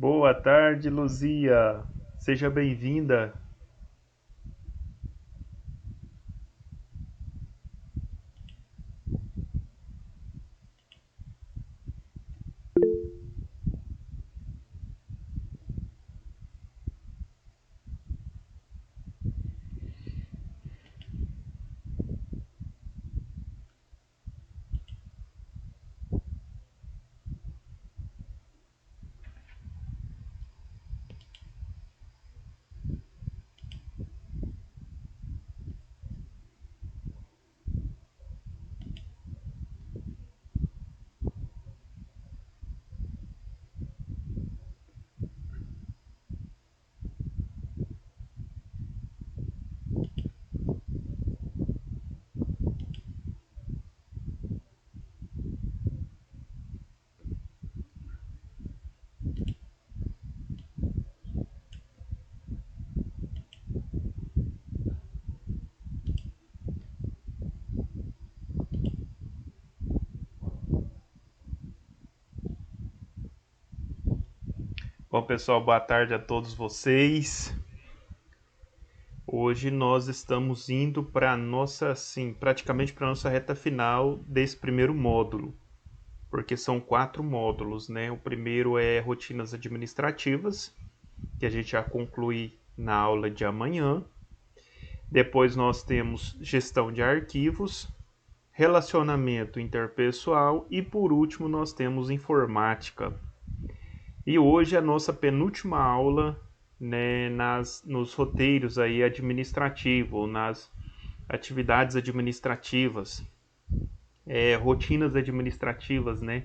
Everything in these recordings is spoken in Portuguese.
Boa tarde, Luzia. Seja bem-vinda. Bom, pessoal, boa tarde a todos vocês. Hoje nós estamos indo para praticamente para a nossa reta final desse primeiro módulo, porque são 4 módulos, né? O primeiro é rotinas administrativas, que a gente já conclui na aula de amanhã. Depois nós temos gestão de arquivos, relacionamento interpessoal e por último nós temos informática. E hoje é a nossa penúltima aula, né, nos roteiros aí administrativos, nas atividades administrativas, rotinas administrativas, né?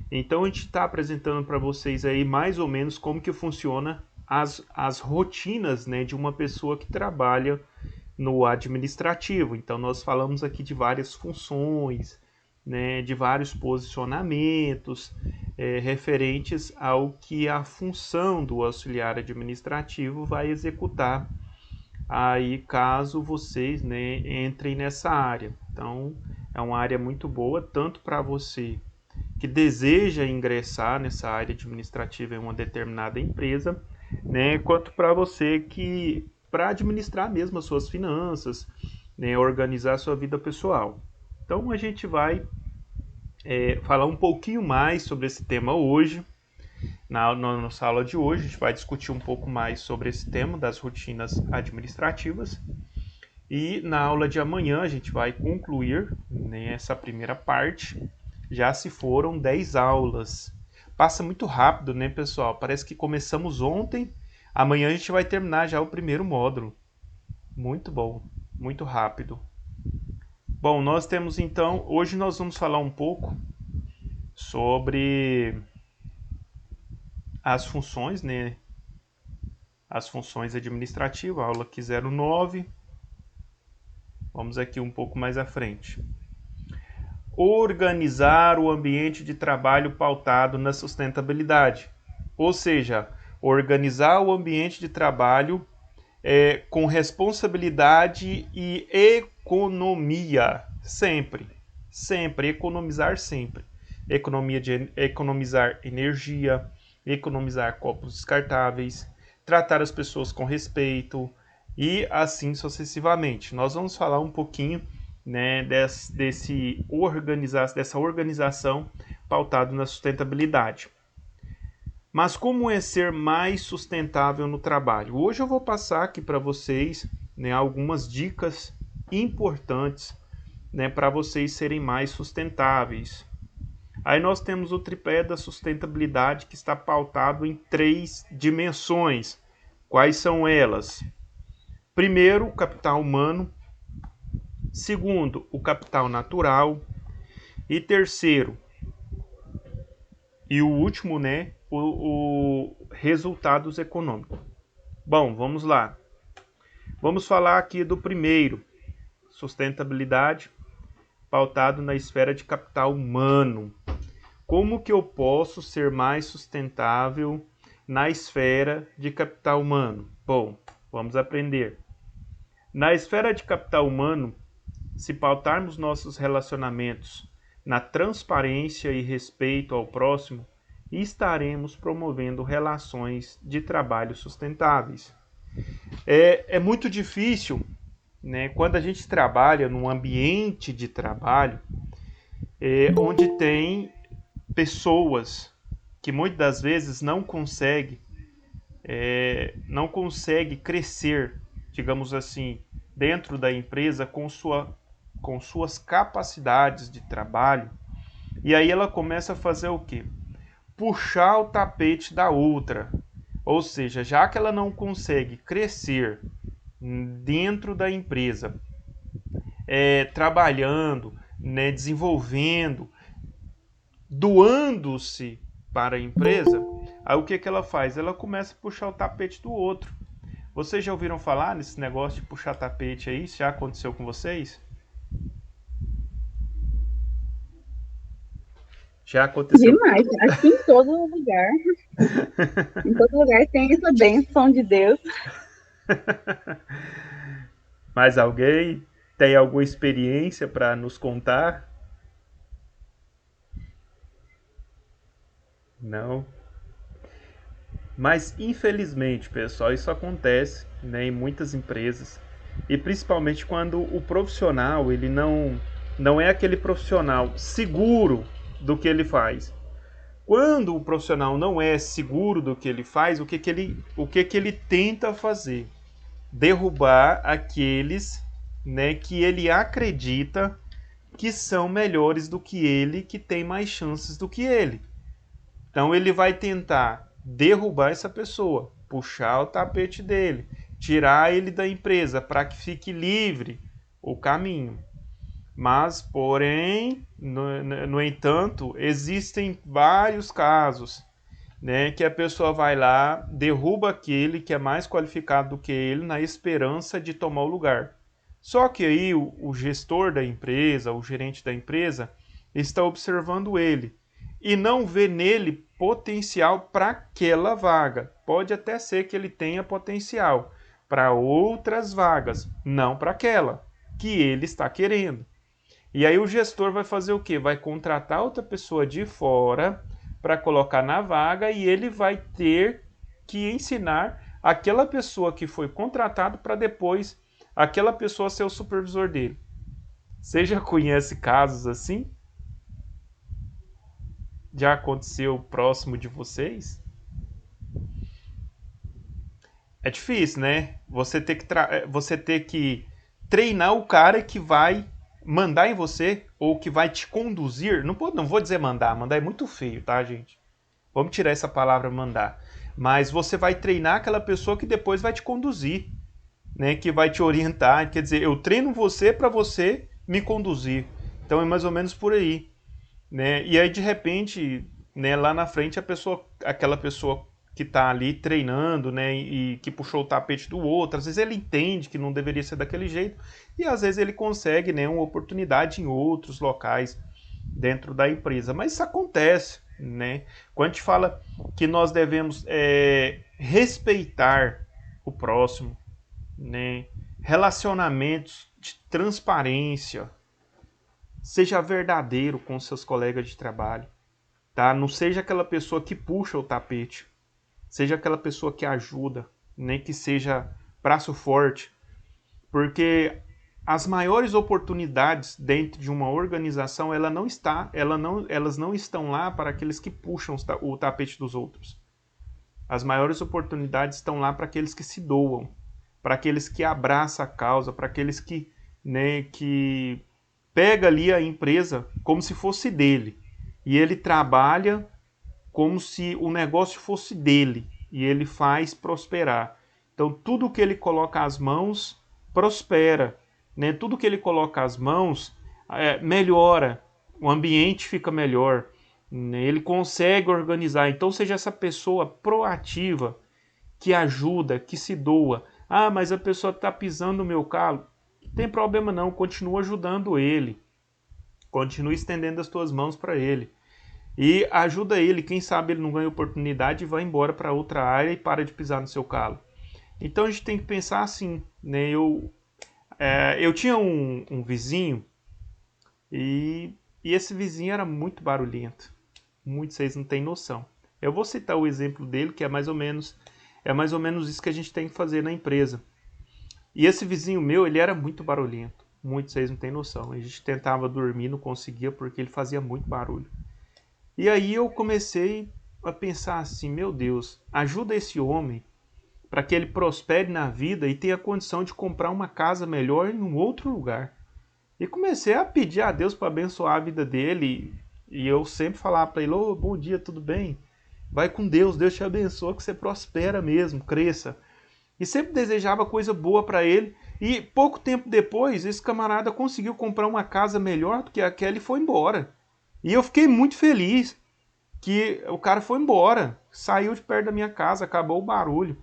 Então a gente está apresentando para vocês aí mais ou menos como que funciona as rotinas, né, de uma pessoa que trabalha no administrativo. Então nós falamos aqui de várias funções, né, de vários posicionamentos referentes ao que a função do auxiliar administrativo vai executar aí caso vocês, né, entrem nessa área. Então é uma área muito boa tanto para você que deseja ingressar nessa área administrativa em uma determinada empresa, né, quanto para você que para administrar mesmo as suas finanças, né, organizar a sua vida pessoal. Então a gente vai falar um pouquinho mais sobre esse tema hoje. Na nossa aula de hoje, a gente vai discutir um pouco mais sobre esse tema das rotinas administrativas. E na aula de amanhã, a gente vai concluir nessa primeira parte. Já se foram 10 aulas. Passa muito rápido, né, pessoal? Parece que começamos ontem. Amanhã a gente vai terminar já o primeiro módulo. Muito bom, muito rápido. Bom, nós temos então, hoje nós vamos falar um pouco sobre as funções, né? As funções administrativas, aula aqui 09. Vamos aqui um pouco mais à frente. Organizar o ambiente de trabalho pautado na sustentabilidade. Ou seja, organizar o ambiente de trabalho com responsabilidade e economia. Sempre. Sempre. Economizar sempre. Economizar energia, economizar copos descartáveis, tratar as pessoas com respeito e assim sucessivamente. Nós vamos falar um pouquinho, né, dessa organização pautada na sustentabilidade. Mas como é ser mais sustentável no trabalho? Hoje eu vou passar aqui para vocês, né, algumas dicas importantes, né, para vocês serem mais sustentáveis. Aí nós temos o tripé da sustentabilidade que está pautado em 3 dimensões. Quais são elas? Primeiro, o capital humano. Segundo, o capital natural. E terceiro, e o último, né, o resultados econômicos. Bom, vamos lá. Vamos falar aqui do primeiro, sustentabilidade, pautado na esfera de capital humano. Como que eu posso ser mais sustentável na esfera de capital humano? Bom, vamos aprender. Na esfera de capital humano, se pautarmos nossos relacionamentos na transparência e respeito ao próximo, e estaremos promovendo relações de trabalho sustentáveis. É muito difícil, né, quando a gente trabalha num ambiente de trabalho onde tem pessoas que muitas das vezes não consegue crescer, digamos assim, dentro da empresa com suas capacidades de trabalho. E aí ela começa a fazer o quê? Puxar o tapete da outra. Ou seja, já que ela não consegue crescer dentro da empresa, trabalhando, né, desenvolvendo, doando-se para a empresa, aí o que ela faz? Ela começa a puxar o tapete do outro. Vocês já ouviram falar nesse negócio de puxar tapete aí? Isso já aconteceu com vocês? Já aconteceu? Demais. Acho que em todo lugar tem essa bênção de Deus. Mas alguém tem alguma experiência para nos contar? Não. Mas infelizmente, pessoal, isso acontece, né, em muitas empresas. E principalmente quando o profissional, ele não é aquele profissional seguro do que ele faz. Quando o profissional não é seguro do que ele faz, o que ele tenta fazer? Derrubar aqueles, né, que ele acredita que são melhores do que ele, que tem mais chances do que ele. Então ele vai tentar derrubar essa pessoa, puxar o tapete dele, tirar ele da empresa para que fique livre o caminho. Mas, porém, no entanto, existem vários casos, né, que a pessoa vai lá, derruba aquele que é mais qualificado do que ele na esperança de tomar o lugar. Só que aí o gestor da empresa, o gerente da empresa, está observando ele e não vê nele potencial para aquela vaga. Pode até ser que ele tenha potencial para outras vagas, não para aquela que ele está querendo. E aí o gestor vai fazer o quê? Vai contratar outra pessoa de fora para colocar na vaga e ele vai ter que ensinar aquela pessoa que foi contratado para depois aquela pessoa ser o supervisor dele. Você já conhece casos assim? Já aconteceu próximo de vocês? É difícil, né? Você ter que treinar o cara que vai mandar em você ou que vai te conduzir. Não vou dizer mandar, mandar é muito feio, tá, gente? Vamos tirar essa palavra mandar. Mas você vai treinar aquela pessoa que depois vai te conduzir, né? Que vai te orientar. Quer dizer, eu treino você para você me conduzir. Então é mais ou menos por aí, né? E aí de repente, né, lá na frente aquela pessoa que está ali treinando, né, e que puxou o tapete do outro, às vezes ele entende que não deveria ser daquele jeito e às vezes ele consegue, né, uma oportunidade em outros locais dentro da empresa. Mas isso acontece, né? Quando a gente fala que nós devemos respeitar o próximo, né, relacionamentos de transparência, seja verdadeiro com seus colegas de trabalho, tá? Não seja aquela pessoa que puxa o tapete, seja aquela pessoa que ajuda, nem que seja braço forte, porque as maiores oportunidades dentro de uma organização, elas não estão lá para aqueles que puxam o tapete dos outros. As maiores oportunidades estão lá para aqueles que se doam, para aqueles que abraçam a causa, para aqueles que, né, que pega ali a empresa como se fosse dele. E ele trabalha como se o negócio fosse dele. E ele faz prosperar. Então, tudo que ele coloca as mãos, prospera. Né? Tudo que ele coloca as mãos, melhora. O ambiente fica melhor. Né? Ele consegue organizar. Então, seja essa pessoa proativa, que ajuda, que se doa. Ah, mas a pessoa está pisando no meu calo. Não tem problema não, continua ajudando ele. Continue estendendo as tuas mãos para ele. E ajuda ele, quem sabe ele não ganha oportunidade e vai embora para outra área e para de pisar no seu calo. Então a gente tem que pensar assim, né? Eu tinha um vizinho e esse vizinho era muito barulhento. Muito, vocês não têm noção. Eu vou citar o exemplo dele, que é mais ou menos isso que a gente tem que fazer na empresa. E esse vizinho meu, ele era muito barulhento. Muito, vocês não têm noção. A gente tentava dormir, não conseguia porque ele fazia muito barulho. E aí eu comecei a pensar assim, meu Deus, ajuda esse homem para que ele prospere na vida e tenha condição de comprar uma casa melhor em um outro lugar. E comecei a pedir a Deus para abençoar a vida dele. E eu sempre falava para ele, ô, bom dia, tudo bem? Vai com Deus, Deus te abençoa, que você prospera mesmo, cresça. E sempre desejava coisa boa para ele. E pouco tempo depois, esse camarada conseguiu comprar uma casa melhor do que aquela e foi embora. E eu fiquei muito feliz que o cara foi embora, saiu de perto da minha casa, acabou o barulho.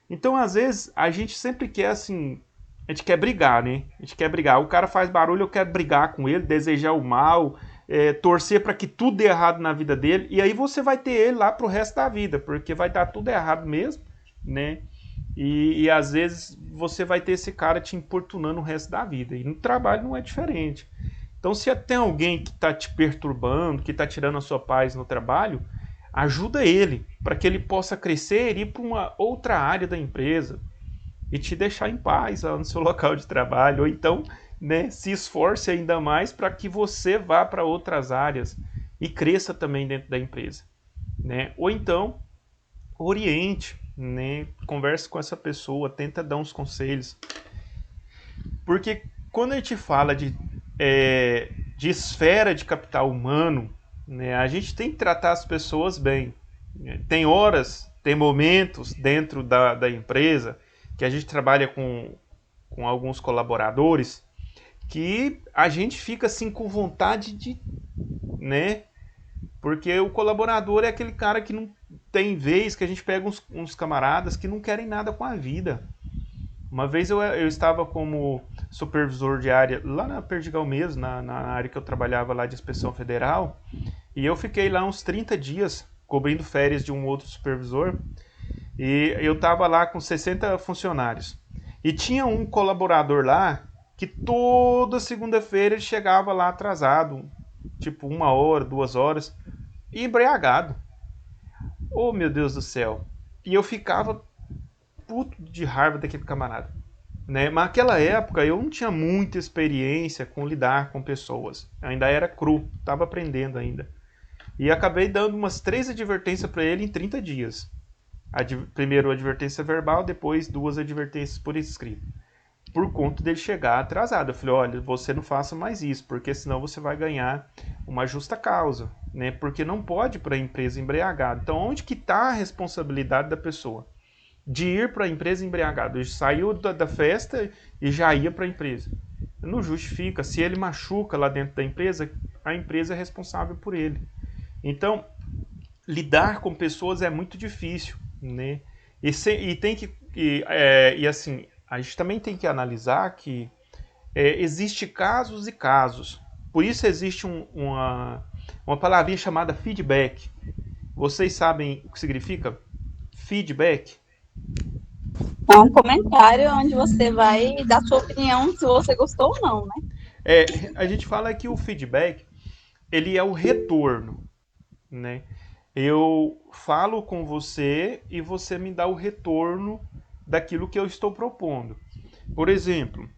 Então, às vezes, a gente sempre quer assim, a gente quer brigar, né? A gente quer brigar. O cara faz barulho, eu quero brigar com ele, desejar o mal, torcer para que tudo dê errado na vida dele. E aí você vai ter ele lá pro resto da vida, porque vai dar tudo errado mesmo, né? E às vezes você vai ter esse cara te importunando o resto da vida. E no trabalho não é diferente. Então, se tem alguém que está te perturbando, que está tirando a sua paz no trabalho, ajuda ele, para que ele possa crescer e ir para uma outra área da empresa e te deixar em paz lá no seu local de trabalho. Ou então, né, se esforce ainda mais para que você vá para outras áreas e cresça também dentro da empresa. Né? Ou então, oriente, né? Converse com essa pessoa, tenta dar uns conselhos. Porque quando a gente fala de esfera de capital humano, né, a gente tem que tratar as pessoas bem. Tem horas, tem momentos dentro da empresa que a gente trabalha com alguns colaboradores que a gente fica assim com vontade de, né? Porque o colaborador é aquele cara que não tem vez que a gente pega uns camaradas que não querem nada com a vida. Uma vez eu estava como supervisor de área lá na Perdigal mesmo, na área que eu trabalhava lá de inspeção federal, e eu fiquei lá uns 30 dias cobrindo férias de um outro supervisor, e eu estava lá com 60 funcionários. E tinha um colaborador lá que toda segunda-feira ele chegava lá atrasado, tipo 1 hora, 2 horas, e embriagado. Oh, meu Deus do céu. E eu ficava puto de raiva daquele camarada. Né? Mas naquela época eu não tinha muita experiência com lidar com pessoas. Eu ainda era cru, estava aprendendo ainda. E acabei dando umas 3 advertências para ele em 30 dias. Primeiro advertência verbal, depois 2 advertências por escrito. Por conta dele chegar atrasado. Eu falei, olha, você não faça mais isso, porque senão você vai ganhar uma justa causa. Né? Porque não pode ir para a empresa embriagado. Então onde que está a responsabilidade da pessoa? De ir para a empresa embriagado. Ele saiu da festa e já ia para a empresa. Não justifica. Se ele machuca lá dentro da empresa, a empresa é responsável por ele. Então, lidar com pessoas é muito difícil, né? E tem que e assim, a gente também tem que analisar que existe casos e casos. Por isso existe uma palavrinha chamada feedback. Vocês sabem o que significa feedback? É um comentário onde você vai dar sua opinião se você gostou ou não, né? A gente fala que o feedback ele é o retorno, né? Eu falo com você e você me dá o retorno daquilo que eu estou propondo. Por exemplo,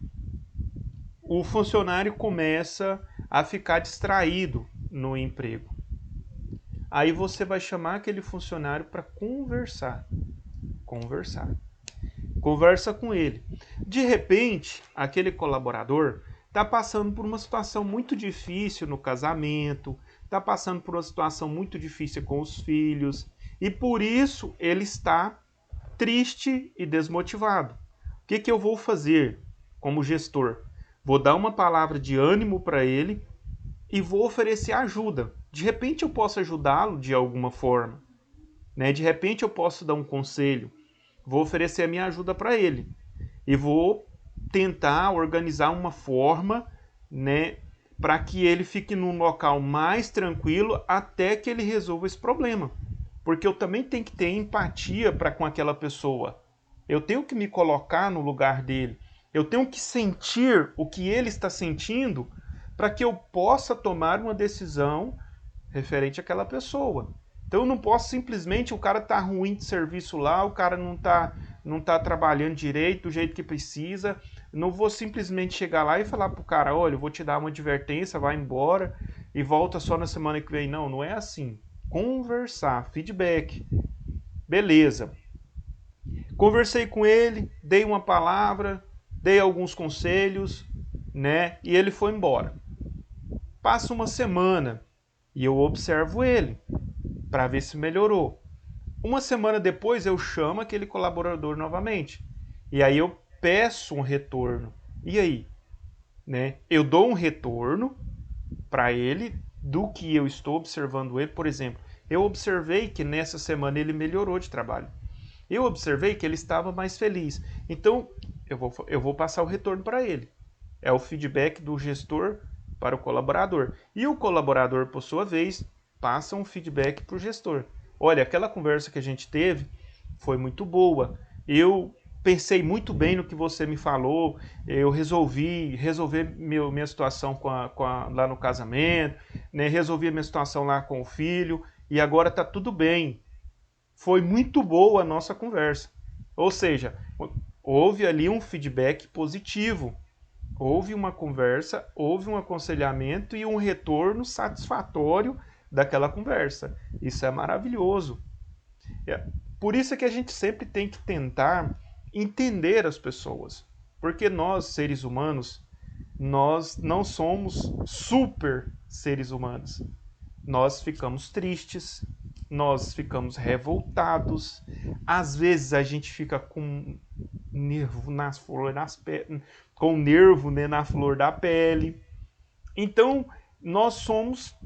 o funcionário começa a ficar distraído no emprego. Aí você vai chamar aquele funcionário para conversar. Conversa com ele. De repente, aquele colaborador está passando por uma situação muito difícil no casamento, está passando por uma situação muito difícil com os filhos, e por isso ele está triste e desmotivado. O que eu vou fazer como gestor? Vou dar uma palavra de ânimo para ele e vou oferecer ajuda. De repente eu posso ajudá-lo de alguma forma. Né? De repente eu posso dar um conselho. Vou oferecer a minha ajuda para ele. E vou tentar organizar uma forma, né, para que ele fique num local mais tranquilo até que ele resolva esse problema. Porque eu também tenho que ter empatia para com aquela pessoa. Eu tenho que me colocar no lugar dele. Eu tenho que sentir o que ele está sentindo para que eu possa tomar uma decisão referente àquela pessoa. Então eu não posso simplesmente, o cara tá ruim de serviço lá, o cara não tá trabalhando direito, do jeito que precisa. Não vou simplesmente chegar lá e falar pro cara, olha, eu vou te dar uma advertência, vai embora e volta só na semana que vem. Não, não é assim. Conversar, feedback. Beleza. Conversei com ele, dei uma palavra, dei alguns conselhos, né? E ele foi embora. Passa uma semana e eu observo ele para ver se melhorou. Uma semana depois eu chamo aquele colaborador novamente. E aí eu peço um retorno. E aí? Né? Eu dou um retorno para ele do que eu estou observando ele. Por exemplo, eu observei que nessa semana ele melhorou de trabalho. Eu observei que ele estava mais feliz. Então, eu vou passar o retorno para ele. É o feedback do gestor para o colaborador. E o colaborador, por sua vez, passa um feedback para o gestor. Olha, aquela conversa que a gente teve foi muito boa. Eu pensei muito bem no que você me falou. Eu resolvi resolver minha situação lá no casamento, né? Resolvi a minha situação lá com o filho e agora está tudo bem. Foi muito boa a nossa conversa. Ou seja, houve ali um feedback positivo. Houve uma conversa, houve um aconselhamento e um retorno satisfatório daquela conversa. Isso é maravilhoso. Por isso é que a gente sempre tem que tentar entender as pessoas. Porque nós, seres humanos, nós não somos super seres humanos. Nós ficamos tristes, nós ficamos revoltados, às vezes a gente fica com nervo com nervo, né, na flor da pele. Então, nós somos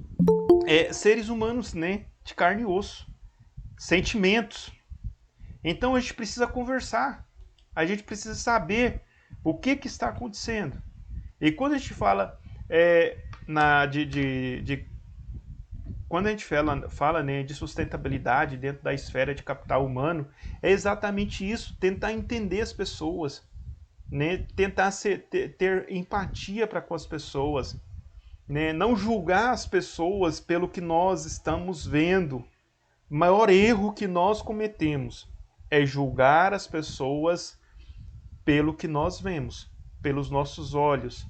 seres humanos, né, de carne e osso, sentimentos. Então a gente precisa conversar, a gente precisa saber o que está acontecendo. E quando a gente fala quando a gente fala né, de sustentabilidade dentro da esfera de capital humano, é exatamente isso, tentar entender as pessoas, né, tentar ter empatia para com as pessoas, né, não julgar as pessoas pelo que nós estamos vendo. O maior erro que nós cometemos é julgar as pessoas pelo que nós vemos, pelos nossos olhos.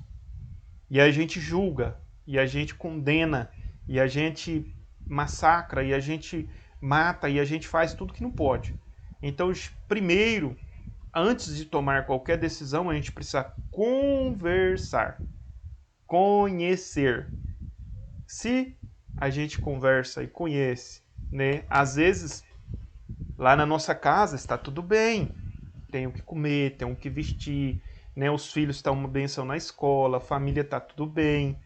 E a gente julga, e a gente condena, e a gente massacra, e a gente mata, e a gente faz tudo que não pode. Então, primeiro, antes de tomar qualquer decisão, a gente precisa conversar, conhecer. Se a gente conversa e conhece, né? Às vezes, lá na nossa casa está tudo bem, tem o que comer, tem o que vestir, né? Os filhos estão uma benção na escola, a família está tudo bem.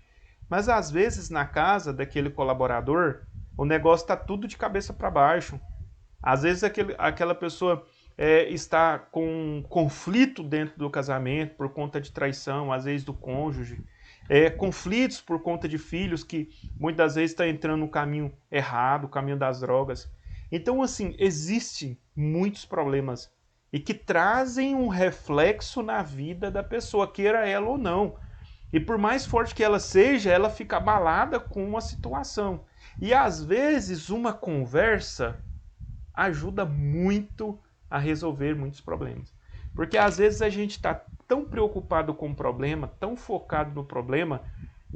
Mas às vezes na casa daquele colaborador, o negócio está tudo de cabeça para baixo. Às vezes aquela pessoa está com um conflito dentro do casamento por conta de traição, às vezes do cônjuge. Conflitos por conta de filhos que muitas vezes estão entrando no caminho errado, o caminho das drogas. Então, assim, existem muitos problemas e que trazem um reflexo na vida da pessoa, queira ela ou não. E por mais forte que ela seja, ela fica abalada com uma situação. E às vezes uma conversa ajuda muito a resolver muitos problemas. Porque às vezes a gente está tão preocupado com o problema, tão focado no problema,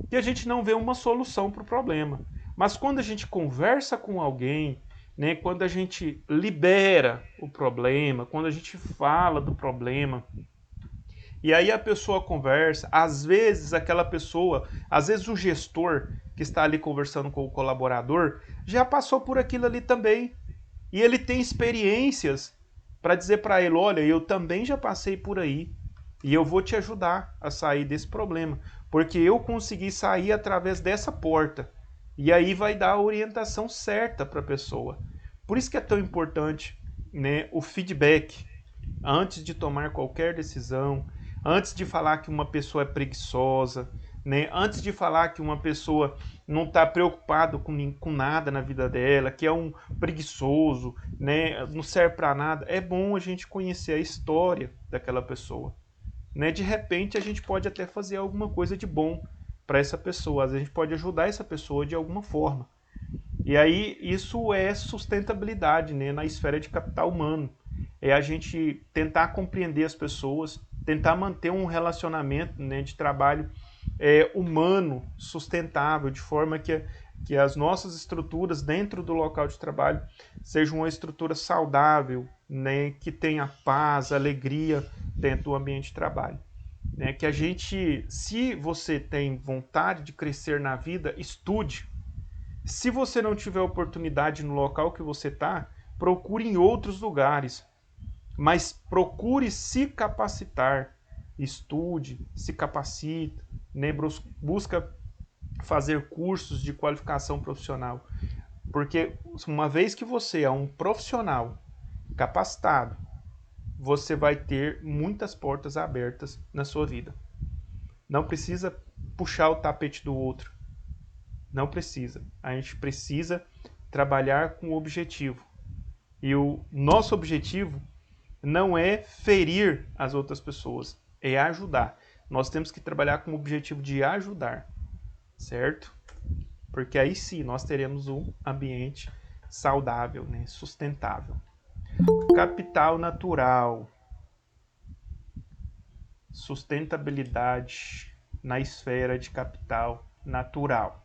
que a gente não vê uma solução para o problema. Mas quando a gente conversa com alguém, né, quando a gente libera o problema, quando a gente fala do problema, e aí a pessoa conversa, às vezes aquela pessoa, às vezes o gestor que está ali conversando com o colaborador, já passou por aquilo ali também. E ele tem experiências para dizer para ele, olha, eu também já passei por aí e eu vou te ajudar a sair desse problema, porque eu consegui sair através dessa porta. E aí vai dar a orientação certa para a pessoa. Por isso que é tão importante, né, o feedback antes de tomar qualquer decisão, antes de falar que uma pessoa é preguiçosa, né, antes de falar que uma pessoa não está preocupado com nada na vida dela, que é um preguiçoso, né, não serve para nada, é bom a gente conhecer a história daquela pessoa. Né? De repente a gente pode até fazer alguma coisa de bom para essa pessoa, às vezes a gente pode ajudar essa pessoa de alguma forma. E aí isso é sustentabilidade, né, na esfera de capital humano. É a gente tentar compreender as pessoas, tentar manter um relacionamento, né, de trabalho humano, sustentável, de forma que as nossas estruturas dentro do local de trabalho sejam uma estrutura saudável, né, que tenha paz, alegria dentro do ambiente de trabalho. Né, que a gente, se você tem vontade de crescer na vida, estude. Se você não tiver oportunidade no local que você está, procure em outros lugares, mas procure se capacitar, estude, se capacite, né, busca fazer cursos de qualificação profissional, porque uma vez que você é um profissional capacitado, você vai ter muitas portas abertas na sua vida. Não precisa puxar o tapete do outro. Não precisa. A gente precisa trabalhar com objetivo. E o nosso objetivo não é ferir as outras pessoas, é ajudar. Nós temos que trabalhar com o objetivo de ajudar, certo? Porque aí sim nós teremos um ambiente saudável, né? Sustentável. Capital natural. Sustentabilidade na esfera de capital natural.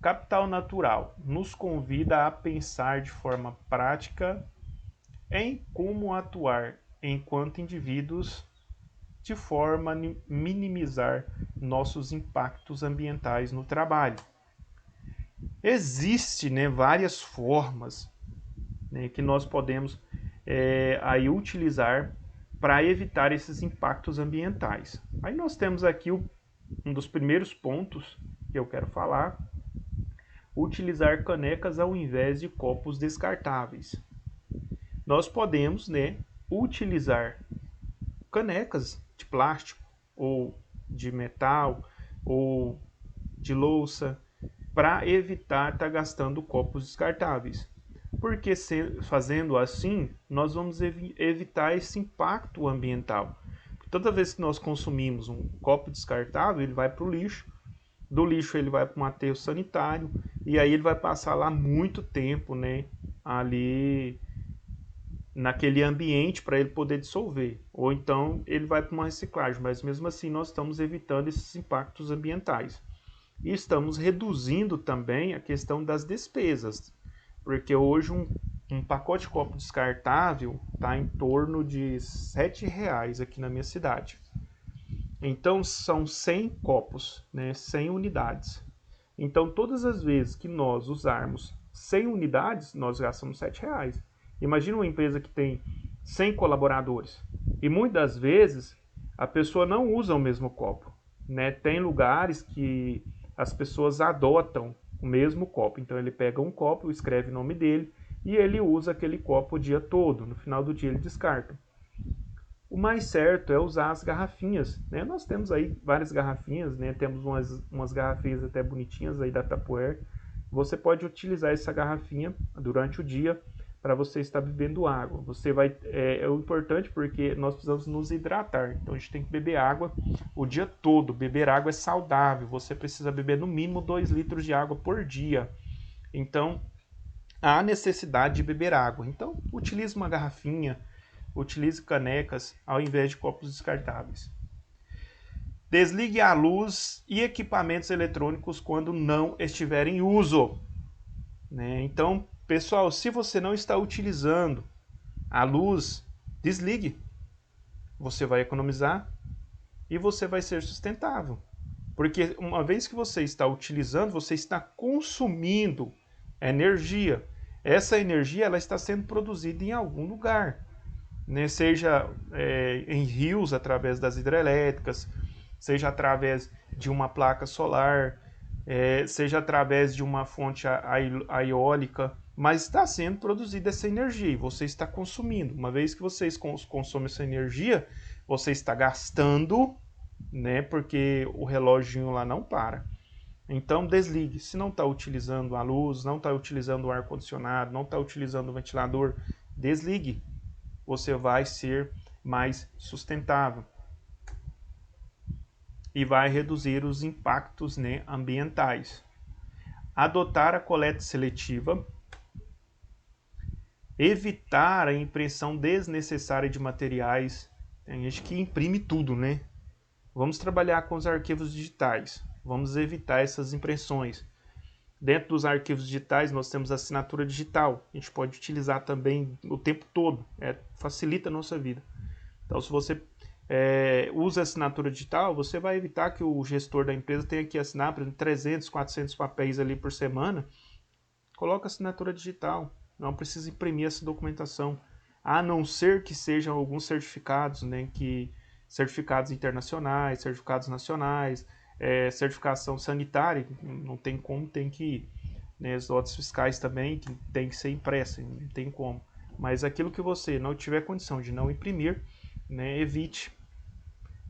Capital natural nos convida a pensar de forma prática em como atuar enquanto indivíduos de forma a minimizar nossos impactos ambientais no trabalho. Existem, né, várias formas, né, que nós podemos aí utilizar para evitar esses impactos ambientais. Aí nós temos aqui um dos primeiros pontos que eu quero falar: utilizar canecas ao invés de copos descartáveis. Nós podemos, né, utilizar canecas de plástico ou de metal ou de louça para evitar estar gastando copos descartáveis. Porque fazendo assim, nós vamos evitar esse impacto ambiental. Toda vez que nós consumimos um copo descartável, ele vai para o lixo. Do lixo ele vai para um aterro sanitário e aí ele vai passar lá muito tempo, né, ali naquele ambiente para ele poder dissolver. Ou então ele vai para uma reciclagem, mas mesmo assim nós estamos evitando esses impactos ambientais. E estamos reduzindo também a questão das despesas, porque hoje um pacote de copo descartável está em torno de R$ 7 aqui na minha cidade. Então são 100 copos, né, 100 unidades. Então todas as vezes que nós usarmos 100 unidades, nós gastamos R$ 7. Imagina uma empresa que tem 100 colaboradores e muitas das vezes a pessoa não usa o mesmo copo, né? Tem lugares que as pessoas adotam o mesmo copo, então ele pega um copo, escreve o nome dele e ele usa aquele copo o dia todo, no final do dia ele descarta. O mais certo é usar as garrafinhas, né? Nós temos aí várias garrafinhas, né? Temos umas garrafinhas até bonitinhas aí da Tupperware. Você pode utilizar essa garrafinha durante o dia para você estar bebendo água. Você vai é importante porque nós precisamos nos hidratar. Então a gente tem que beber água o dia todo. Beber água é saudável. Você precisa beber no mínimo 2 litros de água por dia. Então há necessidade de beber água. Então utilize uma garrafinha, utilize canecas ao invés de copos descartáveis. Desligue a luz e equipamentos eletrônicos quando não estiver em uso, né? Então, pessoal, se você não está utilizando a luz, desligue. Você vai economizar e você vai ser sustentável. Porque uma vez que você está utilizando, você está consumindo energia. Essa energia ela está sendo produzida em algum lugar, né? Seja em rios através das hidrelétricas, seja através de uma placa solar, seja através de uma fonte eólica, mas está sendo produzida essa energia e você está consumindo. Uma vez que vocês consomem essa energia, você está gastando, né? Porque o reloginho lá não para. Então desligue. Se não está utilizando a luz, não está utilizando o ar-condicionado, não está utilizando o ventilador, desligue. Você vai ser mais sustentável e vai reduzir os impactos, né, ambientais. adotar a coleta seletiva, evitar a impressão desnecessária de materiais. Tem gente que imprime tudo, né? Vamos trabalhar com os arquivos digitais, vamos evitar essas impressões. Dentro dos arquivos digitais nós temos a assinatura digital, a gente pode utilizar também o tempo todo, facilita a nossa vida. Então se você usa a assinatura digital, você vai evitar que o gestor da empresa tenha que assinar, por exemplo, 300, 400 papéis ali por semana. Coloca a assinatura digital, não precisa imprimir essa documentação, a não ser que sejam alguns certificados, né, certificados internacionais, certificados nacionais, certificação sanitária, não tem como, tem que ir. Né, as notas fiscais também que tem que ser impressa, não tem como. Mas aquilo que você não tiver condição de não imprimir, né, evite.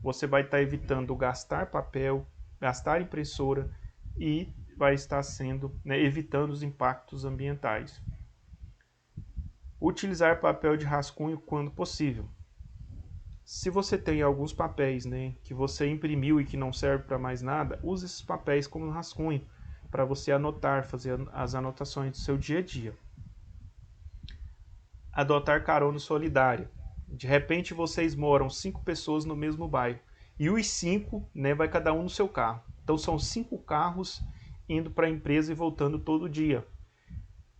Você vai estar evitando gastar papel, gastar impressora e vai estar sendo, né, evitando os impactos ambientais. Utilizar papel de rascunho quando possível. Se você tem alguns papéis, né, que você imprimiu e que não serve para mais nada, use esses papéis como rascunho para você anotar, fazer as anotações do seu dia a dia. Adotar carona solidária. De repente vocês moram 5 pessoas no mesmo bairro e os 5, né, vai cada um no seu carro. Então são 5 carros indo para a empresa e voltando todo dia.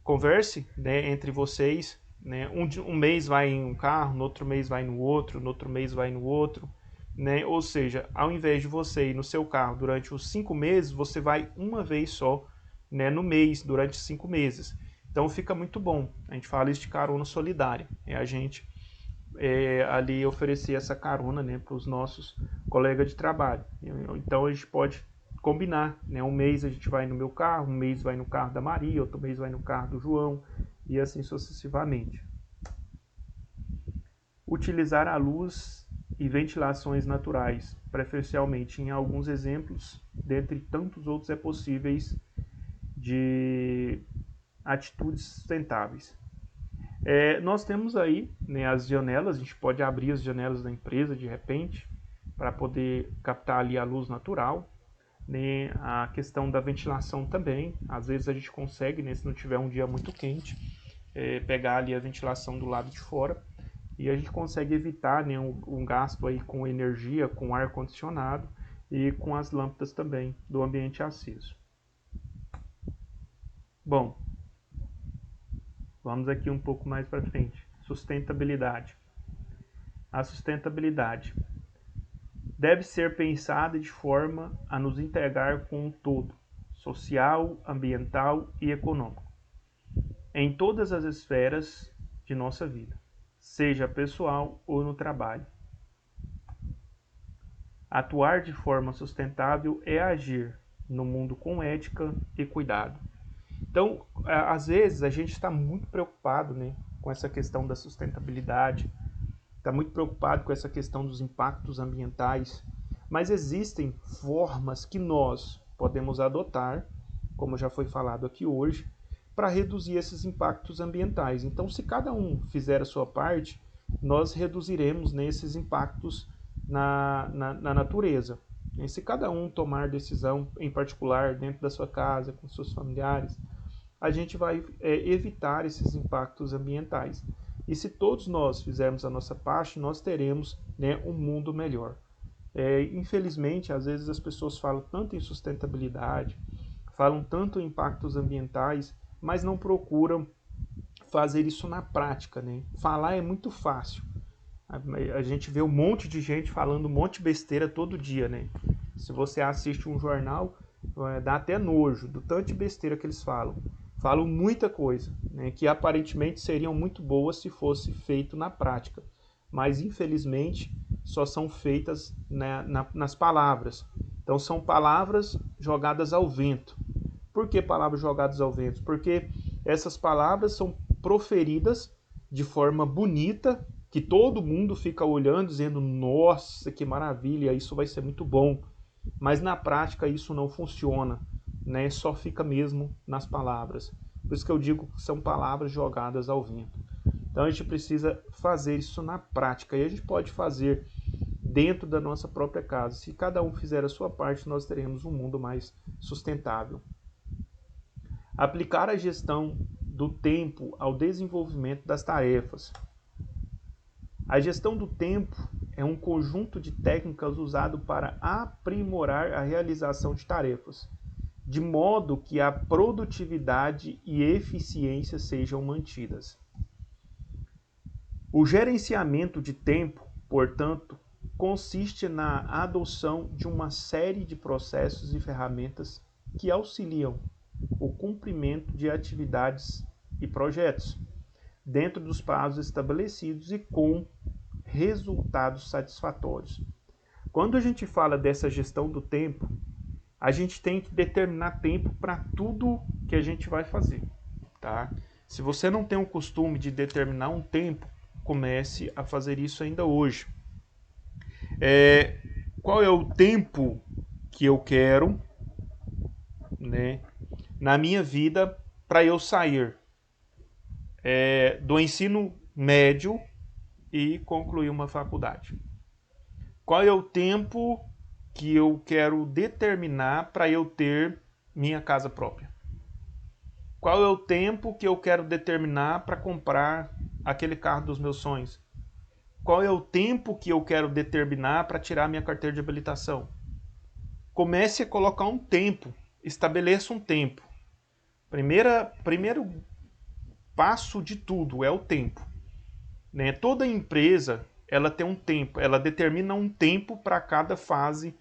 Converse, né, entre vocês, né, um mês vai em um carro, no outro mês vai no outro mês vai no outro, né, ou seja, ao invés de você ir no seu carro durante os 5 meses, você vai uma vez só, né, no mês, durante 5 meses. Então fica muito bom. A gente fala isso de carona solidária. É a gente ali oferecer essa carona, né, para os nossos colegas de trabalho. Então a gente pode combinar, né? Um mês a gente vai no meu carro, um mês vai no carro da Maria, outro mês vai no carro do João e assim sucessivamente. Utilizar a luz e ventilações naturais, preferencialmente em alguns exemplos, dentre tantos outros é possíveis de atitudes sustentáveis. Nós temos aí, né, as janelas, a gente pode abrir as janelas da empresa de repente para poder captar ali a luz natural, né, a questão da ventilação também, às vezes a gente consegue, né, se não tiver um dia muito quente, pegar ali a ventilação do lado de fora e a gente consegue evitar, né, um gasto aí com energia, com ar condicionado e com as lâmpadas também do ambiente aceso. Bom, vamos aqui um pouco mais para frente. Sustentabilidade. A sustentabilidade deve ser pensada de forma a nos integrar com um todo, social, ambiental e econômico, em todas as esferas de nossa vida, seja pessoal ou no trabalho. Atuar de forma sustentável é agir no mundo com ética e cuidado. Então, às vezes a gente está muito preocupado, né, com essa questão da sustentabilidade, está muito preocupado com essa questão dos impactos ambientais, mas existem formas que nós podemos adotar, como já foi falado aqui hoje, para reduzir esses impactos ambientais. Então, se cada um fizer a sua parte, nós reduziremos, né, esses impactos na natureza. E se cada um tomar decisão, em particular dentro da sua casa, com seus familiares, a gente vai evitar esses impactos ambientais. E se todos nós fizermos a nossa parte, nós teremos, né, um mundo melhor. Infelizmente, às vezes as pessoas falam tanto em sustentabilidade, falam tanto em impactos ambientais, mas não procuram fazer isso na prática, né? Falar é muito fácil. A gente vê um monte de gente falando um monte de besteira todo dia, né? Se você assiste um jornal, dá até nojo do tanto de besteira que eles falam. Falam muita coisa, né, que aparentemente seriam muito boas se fosse feito na prática, mas infelizmente só são feitas, né, nas palavras. Então são palavras jogadas ao vento. Por que palavras jogadas ao vento? Porque essas palavras são proferidas de forma bonita, que todo mundo fica olhando dizendo, nossa, que maravilha, isso vai ser muito bom. Mas na prática isso não funciona, né? Só fica mesmo nas palavras. Por isso que eu digo que são palavras jogadas ao vento. Então a gente precisa fazer isso na prática, e a gente pode fazer dentro da nossa própria casa. Se cada um fizer a sua parte, nós teremos um mundo mais sustentável. Aplicar a gestão do tempo ao desenvolvimento das tarefas. A gestão do tempo é um conjunto de técnicas usado para aprimorar a realização de tarefas, de modo que a produtividade e eficiência sejam mantidas. O gerenciamento de tempo, portanto, consiste na adoção de uma série de processos e ferramentas que auxiliam o cumprimento de atividades e projetos, dentro dos prazos estabelecidos e com resultados satisfatórios. Quando a gente fala dessa gestão do tempo, a gente tem que determinar tempo para tudo que a gente vai fazer, tá? Se você não tem o costume de determinar um tempo, comece a fazer isso ainda hoje. Qual é o tempo que eu quero, né, na minha vida para eu sair do ensino médio e concluir uma faculdade? Qual é o tempo que eu quero determinar para eu ter minha casa própria? Qual é o tempo que eu quero determinar para comprar aquele carro dos meus sonhos? Qual é o tempo que eu quero determinar para tirar minha carteira de habilitação? Comece a colocar um tempo, estabeleça um tempo. Primeiro passo de tudo é o tempo, né? Toda empresa ela tem um tempo, ela determina um tempo para cada fase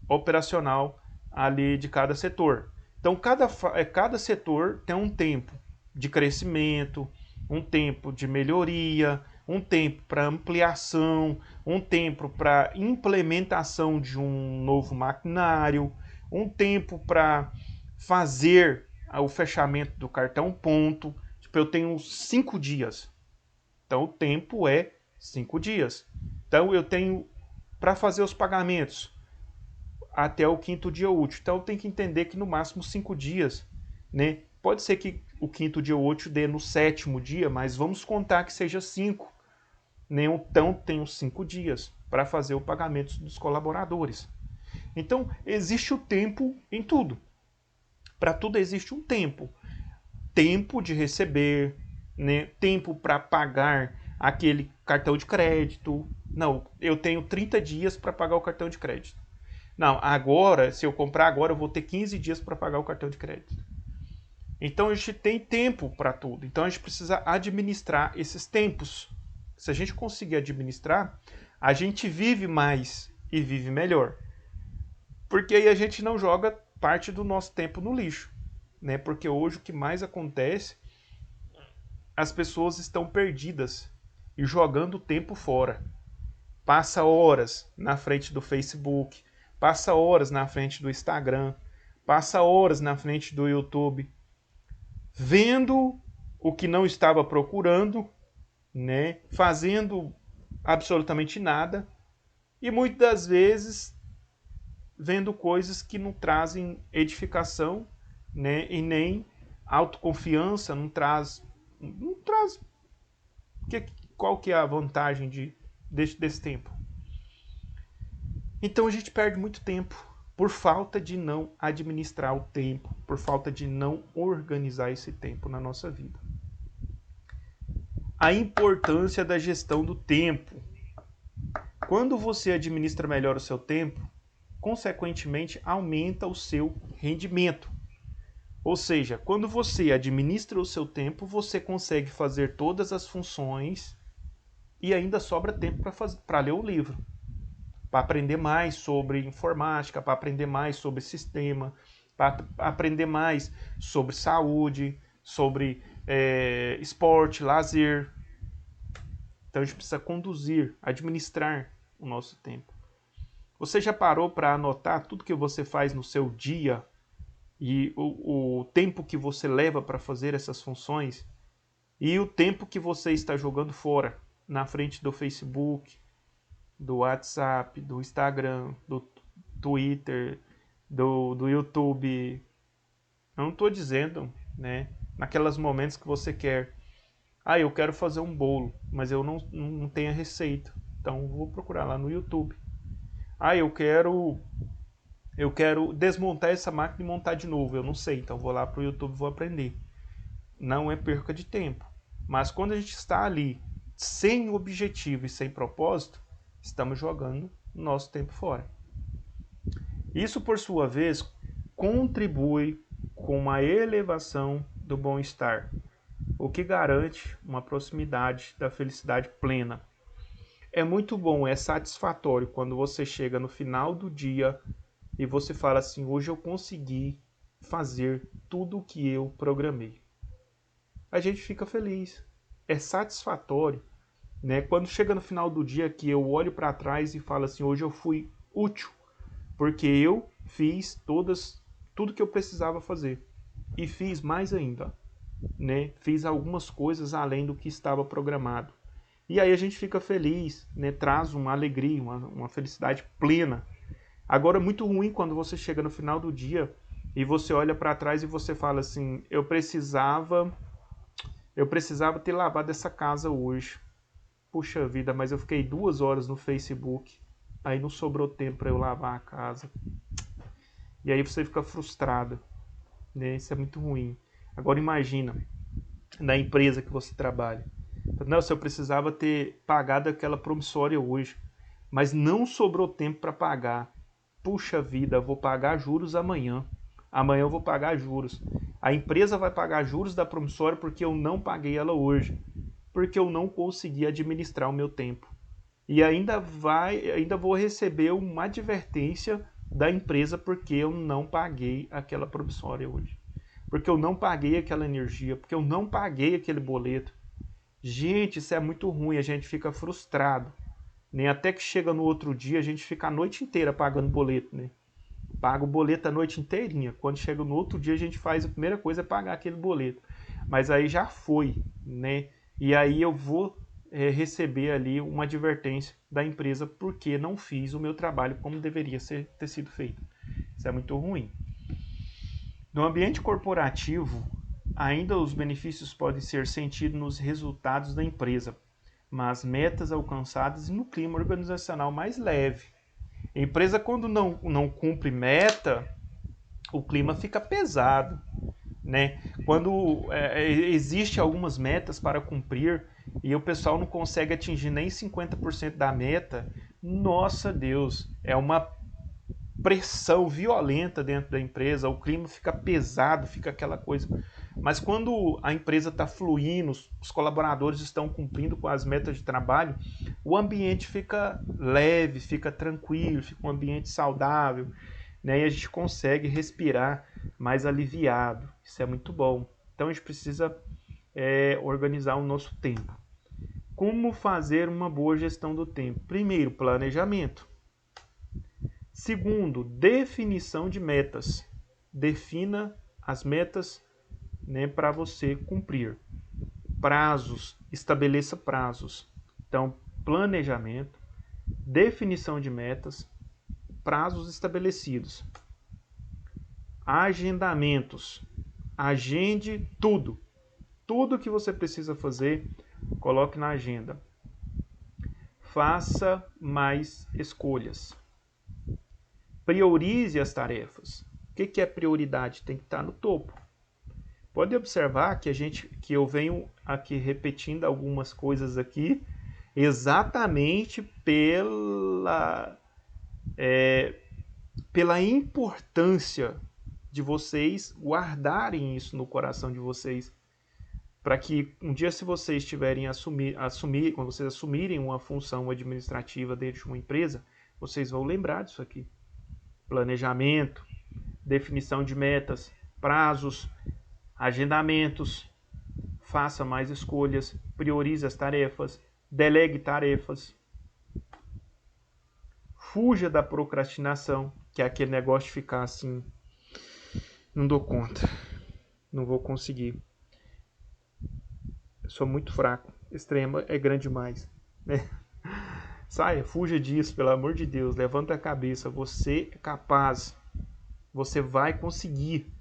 operacional ali de cada setor. Então cada setor tem um tempo de crescimento, um tempo de melhoria, um tempo para ampliação, um tempo para implementação de um novo maquinário, um tempo para fazer o fechamento do cartão ponto. Tipo, eu tenho 5 dias. Então o tempo é 5 dias. Então eu tenho para fazer os pagamentos até o 5º dia útil. Então eu tenho que entender que no máximo 5 dias, né? Pode ser que o 5º dia útil dê no 7º dia, mas vamos contar que seja 5. Né? Então tenho 5 dias para fazer o pagamento dos colaboradores. Então existe o tempo em tudo. Para tudo existe um tempo. Tempo de receber, né? Tempo para pagar aquele cartão de crédito. Não, eu tenho 30 dias para pagar o cartão de crédito. Não, agora, se eu comprar agora, eu vou ter 15 dias para pagar o cartão de crédito. Então a gente tem tempo para tudo. Então a gente precisa administrar esses tempos. Se a gente conseguir administrar, a gente vive mais e vive melhor. Porque aí a gente não joga parte do nosso tempo no lixo, né? Porque hoje o que mais acontece, as pessoas estão perdidas e jogando o tempo fora. Passa horas na frente do Facebook, passa horas na frente do Instagram, passa horas na frente do YouTube, vendo o que não estava procurando, né? Fazendo absolutamente nada e muitas das vezes vendo coisas que não trazem edificação, né? E nem autoconfiança, não traz qual que é a vantagem desse tempo? Então a gente perde muito tempo por falta de não administrar o tempo, por falta de não organizar esse tempo na nossa vida. A importância da gestão do tempo. Quando você administra melhor o seu tempo, consequentemente aumenta o seu rendimento. Ou seja, quando você administra o seu tempo, você consegue fazer todas as funções e ainda sobra tempo para ler o livro, para aprender mais sobre informática, para aprender mais sobre sistema, para aprender mais sobre saúde, sobre esporte, lazer. Então a gente precisa conduzir, administrar o nosso tempo. Você já parou para anotar tudo que você faz no seu dia e o tempo que você leva para fazer essas funções e o tempo que você está jogando fora, na frente do Facebook, do WhatsApp, do Instagram, do Twitter, do YouTube? Eu não estou dizendo, né, naqueles momentos que você quer, eu quero fazer um bolo, mas eu não tenho a receita, então vou procurar lá no YouTube. Eu quero eu quero desmontar essa máquina e montar de novo. Eu não sei, então vou lá para o YouTube e vou aprender. Não é perca de tempo. Mas quando a gente está ali sem objetivo e sem propósito, estamos jogando nosso tempo fora. Isso, por sua vez, contribui com a elevação do bem-estar, o que garante uma proximidade da felicidade plena. É muito bom, é satisfatório quando você chega no final do dia e você fala assim: hoje eu consegui fazer tudo o que eu programei. A gente fica feliz, é satisfatório, né? Quando chega no final do dia que eu olho para trás e falo assim: hoje eu fui útil, porque eu fiz tudo que eu precisava fazer e fiz mais ainda, né? Fiz algumas coisas além do que estava programado. E aí a gente fica feliz, né? Traz uma alegria, uma felicidade plena. Agora é muito ruim quando você chega no final do dia e você olha para trás e você fala assim: eu precisava ter lavado essa casa hoje. Puxa vida, mas eu fiquei 2 horas no Facebook, aí não sobrou tempo para eu lavar a casa. E aí você fica frustrado, né? Isso é muito ruim. Agora imagina, na empresa que você trabalha. Nossa, eu precisava ter pagado aquela promissória hoje, mas não sobrou tempo para pagar. Puxa vida, eu vou pagar juros amanhã. Amanhã eu vou pagar juros. A empresa vai pagar juros da promissória porque eu não paguei ela hoje, porque eu não consegui administrar o meu tempo. E ainda vou receber uma advertência da empresa porque eu não paguei aquela promissória hoje. Porque eu não paguei aquela energia, porque eu não paguei aquele boleto. Gente, isso é muito ruim, a gente fica frustrado. Né? Até que chega no outro dia, a gente fica a noite inteira pagando boleto, né? Paga o boleto a noite inteirinha. Quando chega no outro dia, a gente faz a primeira coisa é pagar aquele boleto. Mas aí já foi, né? E aí eu vou receber ali uma advertência da empresa porque não fiz o meu trabalho como deveria ter sido feito. Isso é muito ruim. No ambiente corporativo, ainda os benefícios podem ser sentidos nos resultados da empresa, mas metas alcançadas e no clima organizacional mais leve. A empresa, quando não cumpre meta, o clima fica pesado, né? Quando existe algumas metas para cumprir e o pessoal não consegue atingir nem 50% da meta, nossa Deus, é uma pressão violenta dentro da empresa, o clima fica pesado, fica aquela coisa. Mas quando a empresa está fluindo, os colaboradores estão cumprindo com as metas de trabalho, o ambiente fica leve, fica tranquilo, fica um ambiente saudável, né? E a gente consegue respirar mais aliviado. Isso é muito bom. Então a gente precisa organizar o nosso tempo. Como fazer uma boa gestão do tempo? Primeiro, planejamento. Segundo, definição de metas. Defina as metas, né, para você cumprir. Prazos, estabeleça prazos. Então, planejamento, definição de metas, prazos estabelecidos. Agendamentos. Agende tudo. Tudo que você precisa fazer, coloque na agenda. Faça mais escolhas. Priorize as tarefas. O que é prioridade? Tem que estar no topo. Pode observar que eu venho aqui repetindo algumas coisas aqui exatamente pela importância de vocês guardarem isso no coração de vocês, para que um dia, se vocês tiverem quando vocês assumirem uma função administrativa dentro de uma empresa, vocês vão lembrar disso aqui. Planejamento, definição de metas, prazos, agendamentos, faça mais escolhas, priorize as tarefas, delegue tarefas, fuja da procrastinação, que é aquele negócio de ficar assim, não dou conta, não vou conseguir, eu sou muito fraco, extrema é grande demais, né? Saia, fuja disso, pelo amor de Deus, levanta a cabeça, você é capaz, você vai conseguir,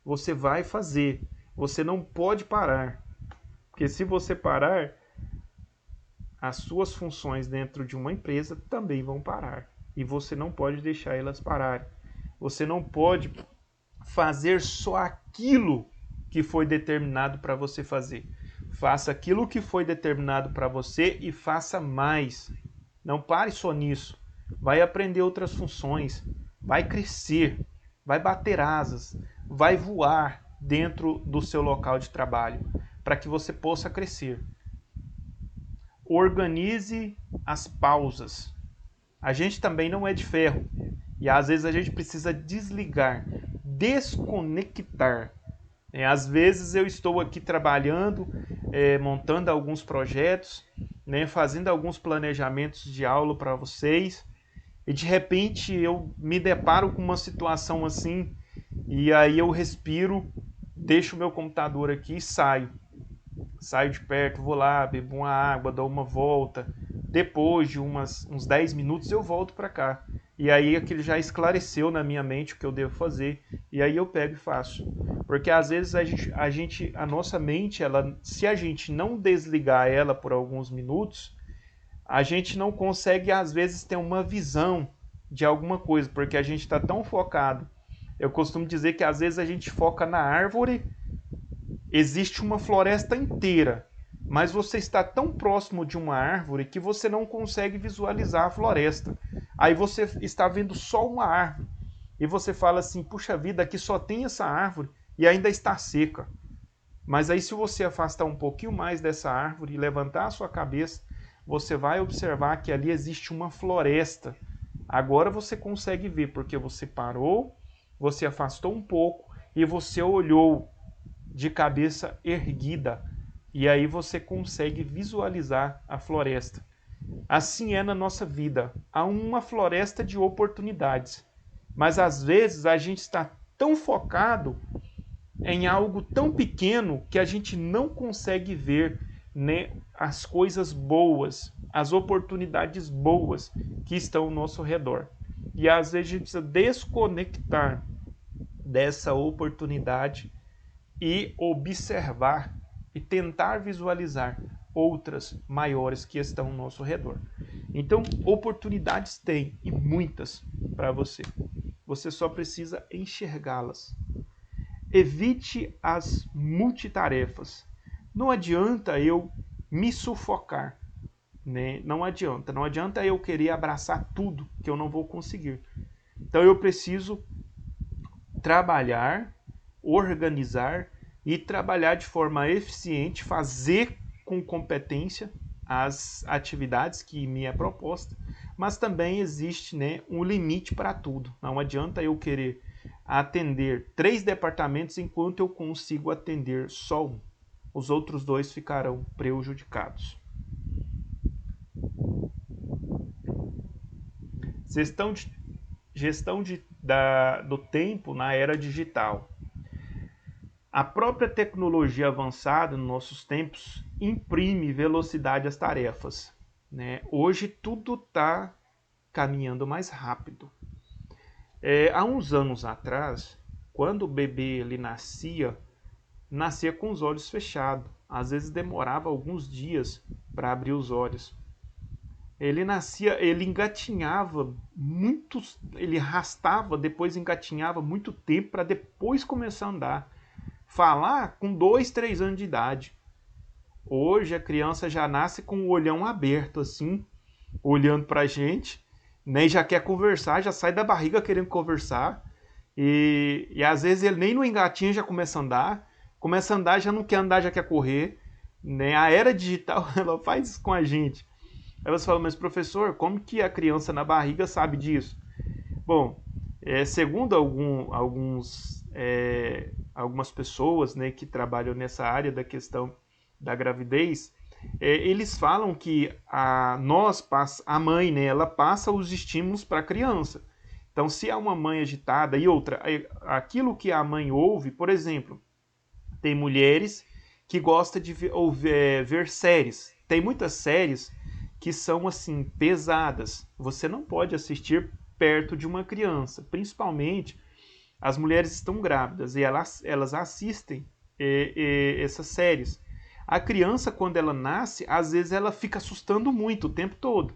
você vai fazer, você não pode parar, porque se você parar, as suas funções dentro de uma empresa também vão parar, e você não pode deixar elas pararem. Você não pode fazer só aquilo que foi determinado para você fazer. Faça aquilo que foi determinado para você e faça mais. Não pare só nisso. Vai aprender outras funções, vai crescer, vai bater asas, vai voar dentro do seu local de trabalho, para que você possa crescer. Organize as pausas. A gente também não é de ferro. E às vezes a gente precisa desligar, desconectar. Às vezes eu estou aqui trabalhando, montando alguns projetos, fazendo alguns planejamentos de aula para vocês, e de repente eu me deparo com uma situação assim, e aí eu respiro, deixo o meu computador aqui e saio. Saio de perto, vou lá, bebo uma água, dou uma volta. Depois de uns 10 minutos eu volto para cá. E aí aquilo já esclareceu na minha mente o que eu devo fazer. E aí eu pego e faço. Porque às vezes a nossa mente, se a gente não desligar ela por alguns minutos, a gente não consegue às vezes ter uma visão de alguma coisa, porque a gente está tão focado. Eu costumo dizer que às vezes a gente foca na árvore, existe uma floresta inteira, mas você está tão próximo de uma árvore que você não consegue visualizar a floresta. Aí você está vendo só uma árvore e você fala assim, puxa vida, aqui só tem essa árvore e ainda está seca. Mas aí se você afastar um pouquinho mais dessa árvore e levantar a sua cabeça, você vai observar que ali existe uma floresta. Agora você consegue ver, porque você parou, você afastou um pouco e você olhou de cabeça erguida. E aí você consegue visualizar a floresta. Assim é na nossa vida. Há uma floresta de oportunidades. Mas às vezes a gente está tão focado em algo tão pequeno que a gente não consegue ver, as coisas boas, as oportunidades boas que estão ao nosso redor. E às vezes a gente precisa desconectar dessa oportunidade e observar e tentar visualizar outras maiores que estão ao nosso redor. Então, oportunidades tem, e muitas para você. Você só precisa enxergá-las. Evite as multitarefas. Não adianta eu me sufocar, Não adianta eu querer abraçar tudo que eu não vou conseguir. Então eu preciso trabalhar, organizar e trabalhar de forma eficiente, fazer com competência as atividades que me é proposta, mas também existe, um limite para tudo. Não adianta eu querer atender 3 departamentos enquanto eu consigo atender só um. Os outros 2 ficarão prejudicados. Gestão do tempo na era digital. A própria tecnologia avançada nos nossos tempos imprime velocidade às tarefas. Hoje tudo está caminhando mais rápido. Há uns anos atrás, quando o bebê ele nascia com os olhos fechados. Às vezes demorava alguns dias para abrir os olhos. Ele nascia, ele engatinhava ele arrastava, depois engatinhava muito tempo para depois começar a andar. Falar com 2, 3 anos de idade. Hoje a criança já nasce com o olhão aberto assim, olhando para a gente, e já quer conversar, já sai da barriga querendo conversar. E às vezes ele nem no engatinho já começa a andar, já não quer andar, já quer correr. A era digital ela faz isso com a gente. Aí você fala, mas professor, como que a criança na barriga sabe disso? Bom, segundo algumas pessoas, que trabalham nessa área da questão da gravidez, eles falam que a mãe, ela passa os estímulos para a criança. Então, se há uma mãe agitada e outra, aquilo que a mãe ouve, por exemplo, tem mulheres que gostam de ver séries. Tem muitas séries que são assim pesadas. Você não pode assistir perto de uma criança, principalmente as mulheres estão grávidas e elas assistem essas séries. A criança, quando ela nasce, às vezes ela fica assustando muito o tempo todo.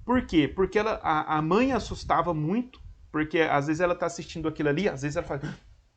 Por quê? Porque a mãe assustava muito, porque às vezes ela está assistindo aquilo ali, às vezes ela faz,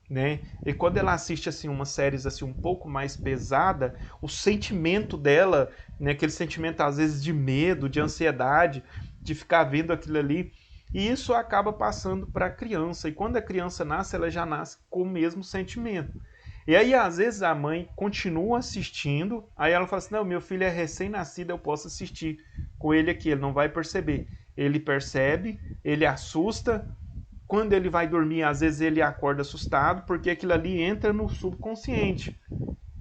né? E quando ela assiste assim umas séries assim um pouco mais pesada, o sentimento dela, né, aquele sentimento às vezes de medo, de ansiedade, de ficar vendo aquilo ali, e isso acaba passando para a criança. E quando a criança nasce, ela já nasce com o mesmo sentimento. E aí, às vezes, a mãe continua assistindo, aí ela fala assim, não, meu filho é recém-nascido, eu posso assistir com ele aqui, ele não vai perceber. Ele percebe, ele assusta, quando ele vai dormir, às vezes ele acorda assustado, porque aquilo ali entra no subconsciente.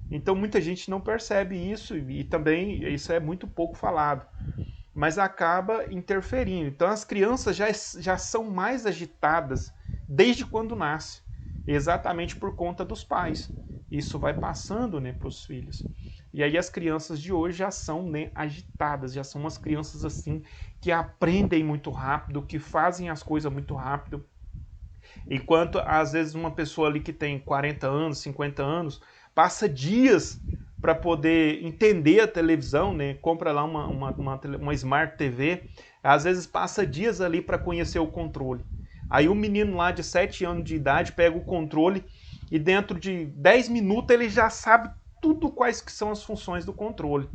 Então, muita gente não percebe isso, e também isso é muito pouco falado, mas acaba interferindo. Então, as crianças já são mais agitadas desde quando nascem, exatamente por conta dos pais. Isso vai passando, né, para os filhos. E aí as crianças de hoje já são, né, agitadas, já são umas crianças assim que aprendem muito rápido, que fazem as coisas muito rápido. Enquanto às vezes uma pessoa ali que tem 40 anos, 50 anos, passa dias para poder entender a televisão, né? Compra lá uma Smart TV, às vezes passa dias ali para conhecer o controle. Aí o menino lá de 7 anos de idade pega o controle e dentro de 10 minutos ele já sabe tudo quais que são as funções do controle.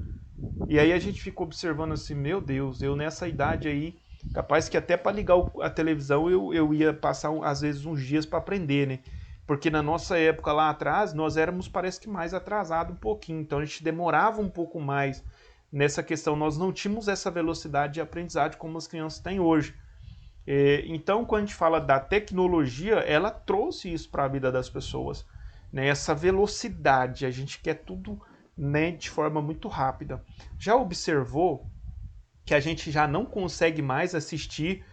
E aí a gente fica observando assim, meu Deus, eu nessa idade aí, capaz que até para ligar a televisão eu ia passar às vezes uns dias para aprender, né? Porque na nossa época lá atrás, nós éramos, parece que mais atrasado um pouquinho, então a gente demorava um pouco mais nessa questão, nós não tínhamos essa velocidade de aprendizagem como as crianças têm hoje. Então, quando a gente fala da tecnologia, ela trouxe isso para a vida das pessoas, né? Essa velocidade, a gente quer tudo, né, de forma muito rápida. Já observou que a gente já não consegue mais assistir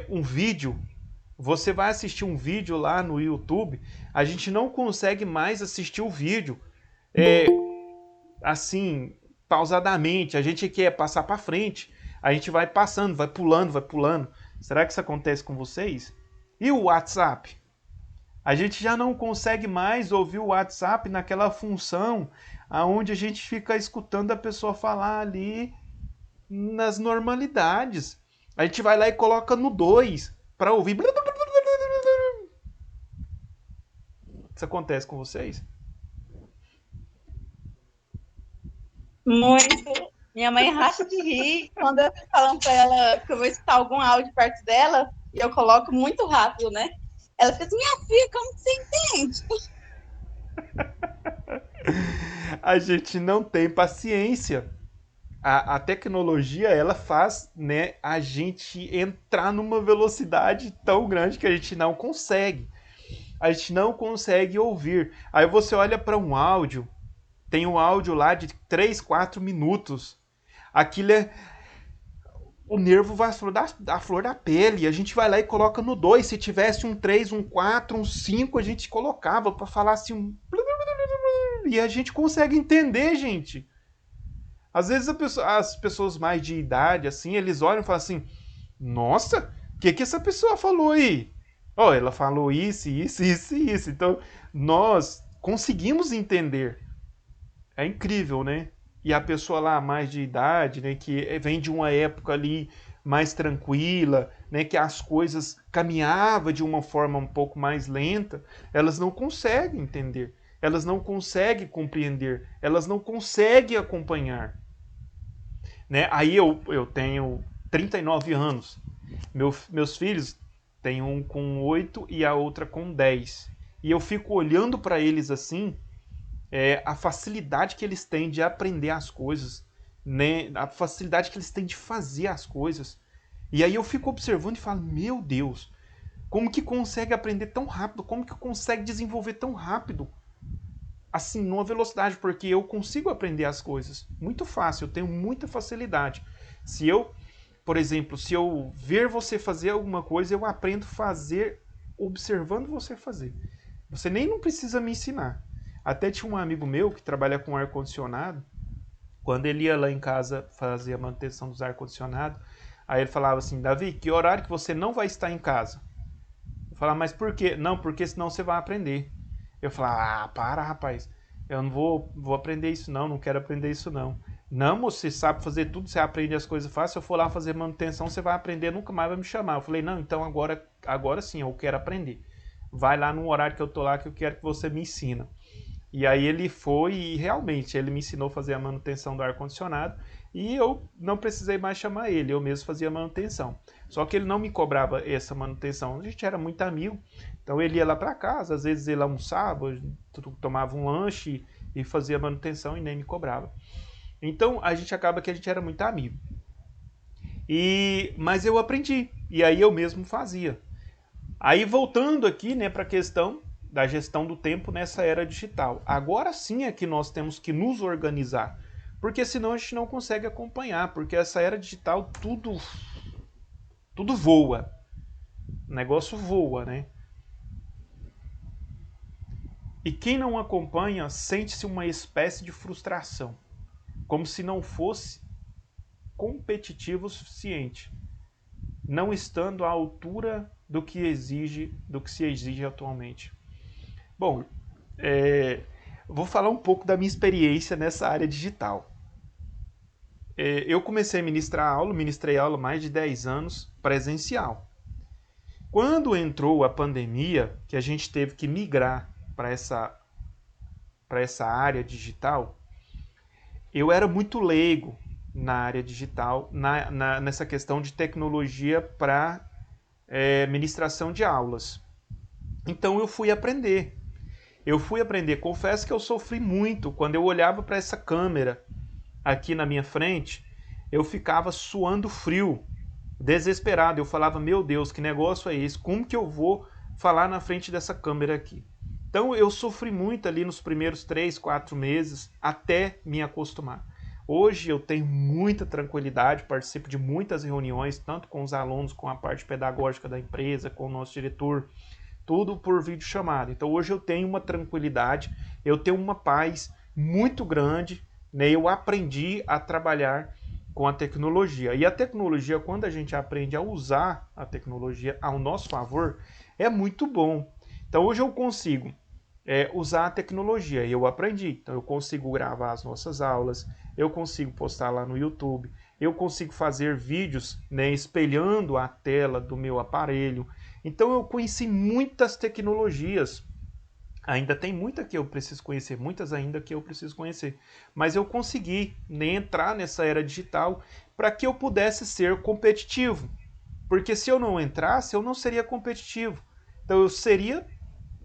um vídeo? Você vai assistir um vídeo lá no YouTube, a gente não consegue mais assistir o vídeo assim, pausadamente. A gente quer passar para frente, a gente vai passando, vai pulando, vai pulando. Será que isso acontece com vocês? E o WhatsApp? A gente já não consegue mais ouvir o WhatsApp naquela função aonde a gente fica escutando a pessoa falar ali nas normalidades. A gente vai lá e coloca no 2 para ouvir. Isso acontece com vocês? Muito. Minha mãe racha de rir quando eu tô falando pra ela que eu vou escutar algum áudio perto dela e eu coloco muito rápido, né? Ela fica assim, minha filha, como que você entende? A gente não tem paciência. A tecnologia, ela faz, né, a gente entrar numa velocidade tão grande que a gente não consegue. A gente não consegue ouvir. Aí você olha para um áudio, tem um áudio lá de 3, 4 minutos. Aquilo é. O nervo vai à flor da pele. A gente vai lá e coloca no 2. Se tivesse um 3, um 4, um 5, a gente colocava para falar assim. E a gente consegue entender, gente. Às vezes as pessoas mais de idade, assim, eles olham e falam assim: nossa, o que essa pessoa falou aí? Oh, ela falou isso, isso, isso e isso. Então, nós conseguimos entender. É incrível, né? E a pessoa lá mais de idade, né, que vem de uma época ali mais tranquila, né, que as coisas caminhavam de uma forma um pouco mais lenta, elas não conseguem entender, elas não conseguem compreender, elas não conseguem acompanhar, né? Aí eu tenho 39 anos, meus filhos têm um com 8 e a outra com 10, e eu fico olhando para eles assim, a facilidade que eles têm de aprender as coisas, né? A facilidade que eles têm de fazer as coisas. E aí eu fico observando e falo, meu Deus, como que consegue aprender tão rápido? Como que consegue desenvolver tão rápido? Assim, numa velocidade, porque eu consigo aprender as coisas muito fácil, eu tenho muita facilidade. Se eu, por exemplo, se eu ver você fazer alguma coisa, eu aprendo a fazer observando você fazer. Você nem não precisa me ensinar. Até tinha um amigo meu que trabalha com ar-condicionado. Quando ele ia lá em casa fazer a manutenção dos ar-condicionado, aí ele falava assim, Davi, que horário que você não vai estar em casa? Eu falava, mas por quê? Não, porque senão você vai aprender. Eu falava, para rapaz, eu não vou aprender isso não, não quero aprender isso não. Não, moço, você sabe fazer tudo, você aprende as coisas fácil. Se eu for lá fazer manutenção, você vai aprender, nunca mais vai me chamar. Eu falei, não, então agora sim, eu quero aprender. Vai lá no horário que eu tô lá que eu quero que você me ensina. E aí ele foi e realmente ele me ensinou a fazer a manutenção do ar-condicionado e eu não precisei mais chamar ele, eu mesmo fazia a manutenção. Só que ele não me cobrava essa manutenção, a gente era muito amigo, então ele ia lá para casa, às vezes ele almoçava, tomava um lanche e fazia a manutenção e nem me cobrava. Então a gente acaba que a gente era muito amigo. Mas eu aprendi e aí eu mesmo fazia. Aí voltando aqui, né, para a questão da gestão do tempo nessa era digital. Agora sim é que nós temos que nos organizar, porque senão a gente não consegue acompanhar, porque essa era digital tudo voa. O negócio voa, né? E quem não acompanha sente-se uma espécie de frustração, como se não fosse competitivo o suficiente, não estando à altura do que se exige atualmente. Bom, vou falar um pouco da minha experiência nessa área digital. Eu comecei a ministrei aula há mais de 10 anos presencial. Quando entrou a pandemia, que a gente teve que migrar para essa área digital, eu era muito leigo na área digital, nessa questão de tecnologia para ministração de aulas. Então eu fui aprender. Confesso que eu sofri muito quando eu olhava para essa câmera aqui na minha frente, eu ficava suando frio, desesperado. Eu falava, meu Deus, que negócio é esse? Como que eu vou falar na frente dessa câmera aqui? Então eu sofri muito ali nos primeiros 3, 4 meses até me acostumar. Hoje eu tenho muita tranquilidade, participo de muitas reuniões, tanto com os alunos, com a parte pedagógica da empresa, com o nosso diretor, tudo por videochamada. Então hoje eu tenho uma tranquilidade, eu tenho uma paz muito grande, né? Eu aprendi a trabalhar com a tecnologia. E a tecnologia, quando a gente aprende a usar a tecnologia ao nosso favor, é muito bom. Então hoje eu consigo usar a tecnologia, e eu aprendi. Então eu consigo gravar as nossas aulas, eu consigo postar lá no YouTube, eu consigo fazer vídeos, né, espelhando a tela do meu aparelho. Então eu conheci muitas tecnologias. Ainda tem muita que eu preciso conhecer, muitas ainda que eu preciso conhecer. Mas eu consegui, né, entrar nessa era digital para que eu pudesse ser competitivo. Porque se eu não entrasse, eu não seria competitivo. Então eu seria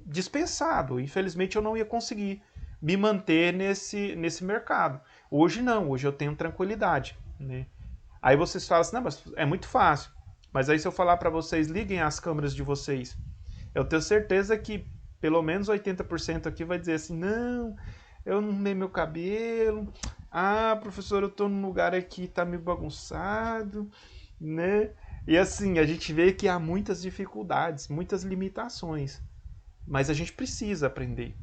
dispensado. Infelizmente eu não ia conseguir me manter nesse mercado. Hoje não, hoje eu tenho tranquilidade, né? Aí vocês falam assim, não, mas é muito fácil. Mas aí se eu falar para vocês, liguem as câmeras de vocês, eu tenho certeza que pelo menos 80% aqui vai dizer assim, não, eu não arrumei meu cabelo, ah, professor, eu tô num lugar aqui, tá meio bagunçado, né? E assim, a gente vê que há muitas dificuldades, muitas limitações, mas a gente precisa aprender,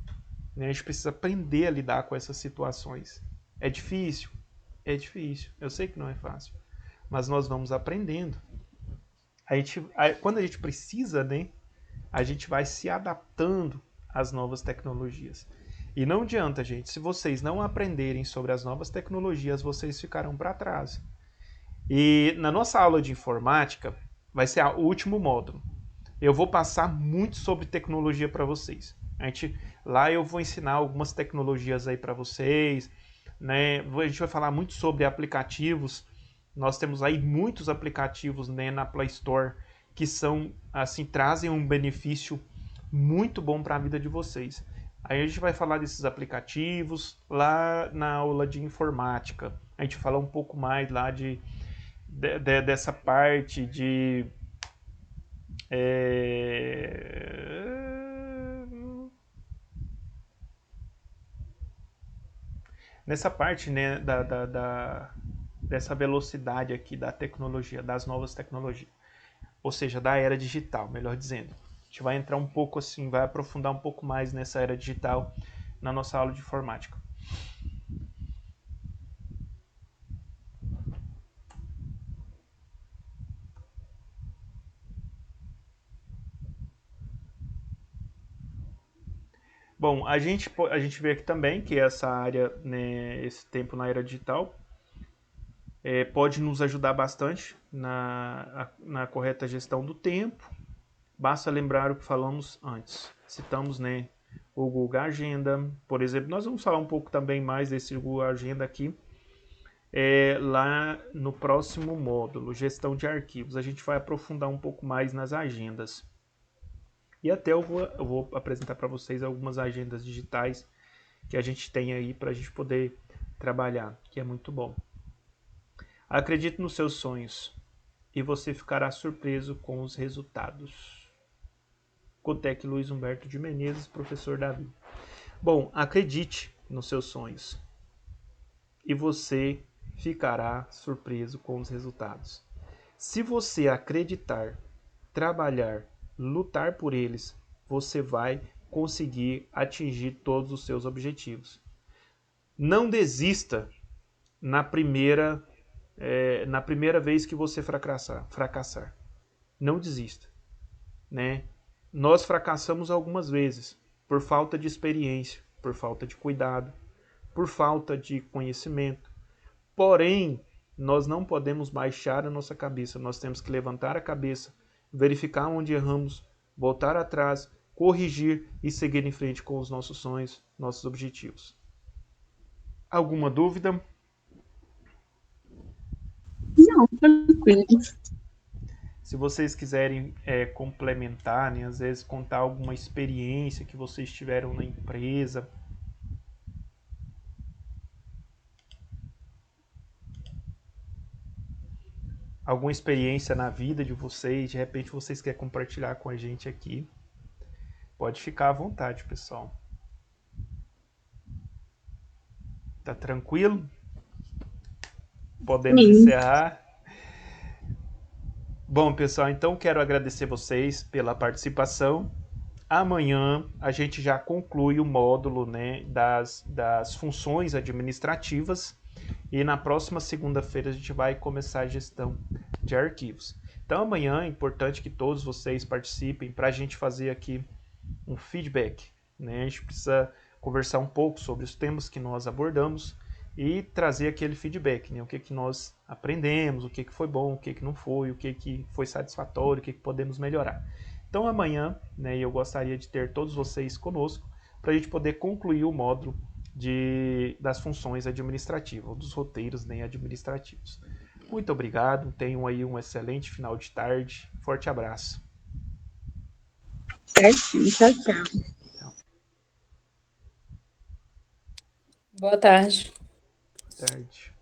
né? A gente precisa aprender a lidar com essas situações. É difícil? É difícil, eu sei que não é fácil, mas nós vamos aprendendo. Quando a gente precisa, né, a gente vai se adaptando às novas tecnologias. E não adianta, gente, se vocês não aprenderem sobre as novas tecnologias, vocês ficarão para trás. E na nossa aula de informática, vai ser o último módulo. Eu vou passar muito sobre tecnologia para vocês. Lá eu vou ensinar algumas tecnologias aí para vocês, né? A gente vai falar muito sobre aplicativos. Nós temos aí muitos aplicativos, né, na Play Store que são assim, trazem um benefício muito bom para a vida de vocês. Aí a gente vai falar desses aplicativos lá na aula de informática. A gente fala um pouco mais lá dessa parte de nessa parte, né, dessa velocidade aqui da tecnologia, das novas tecnologias, ou seja, da era digital, melhor dizendo. A gente vai entrar um pouco assim, vai aprofundar um pouco mais nessa era digital na nossa aula de informática. Bom, a gente vê aqui também que essa área, né, esse tempo na era digital, pode nos ajudar bastante na correta gestão do tempo. Basta lembrar o que falamos antes. Citamos, né, o Google Agenda, por exemplo. Nós vamos falar um pouco também mais desse Google Agenda aqui. Lá no próximo módulo, gestão de arquivos, a gente vai aprofundar um pouco mais nas agendas. E até eu vou apresentar para vocês algumas agendas digitais que a gente tem aí para a gente poder trabalhar, que é muito bom. Acredite nos seus sonhos e você ficará surpreso com os resultados. Cotec Luiz Humberto de Menezes, professor Davi. Bom, acredite nos seus sonhos e você ficará surpreso com os resultados. Se você acreditar, trabalhar, lutar por eles, você vai conseguir atingir todos os seus objetivos. Não desista na primeira vez que você fracassar. Não desista, né? Nós fracassamos algumas vezes por falta de experiência, por falta de cuidado, por falta de conhecimento. Porém, nós não podemos baixar a nossa cabeça, nós temos que levantar a cabeça, verificar onde erramos, voltar atrás, corrigir e seguir em frente com os nossos sonhos, nossos objetivos. Alguma dúvida? Não, tranquilo. Se vocês quiserem complementar, né, às vezes contar alguma experiência que vocês tiveram na empresa, alguma experiência na vida de vocês, de repente vocês querem compartilhar com a gente aqui, pode ficar à vontade, pessoal. Tá tranquilo? Podemos encerrar. Bom, pessoal, então quero agradecer vocês pela participação. Amanhã a gente já conclui o módulo, né, das funções administrativas e na próxima segunda-feira a gente vai começar a gestão de arquivos. Então amanhã é importante que todos vocês participem para a gente fazer aqui um feedback, né? A gente precisa conversar um pouco sobre os temas que nós abordamos e trazer aquele feedback, né? O que nós aprendemos, o que foi bom, o que não foi, o que foi satisfatório, o que podemos melhorar. Então amanhã, né, eu gostaria de ter todos vocês conosco para a gente poder concluir o módulo das funções administrativas, dos roteiros, né, administrativos. Muito obrigado, tenham aí um excelente final de tarde, forte abraço. Certinho, tchau, tchau. Boa tarde. Boa tarde.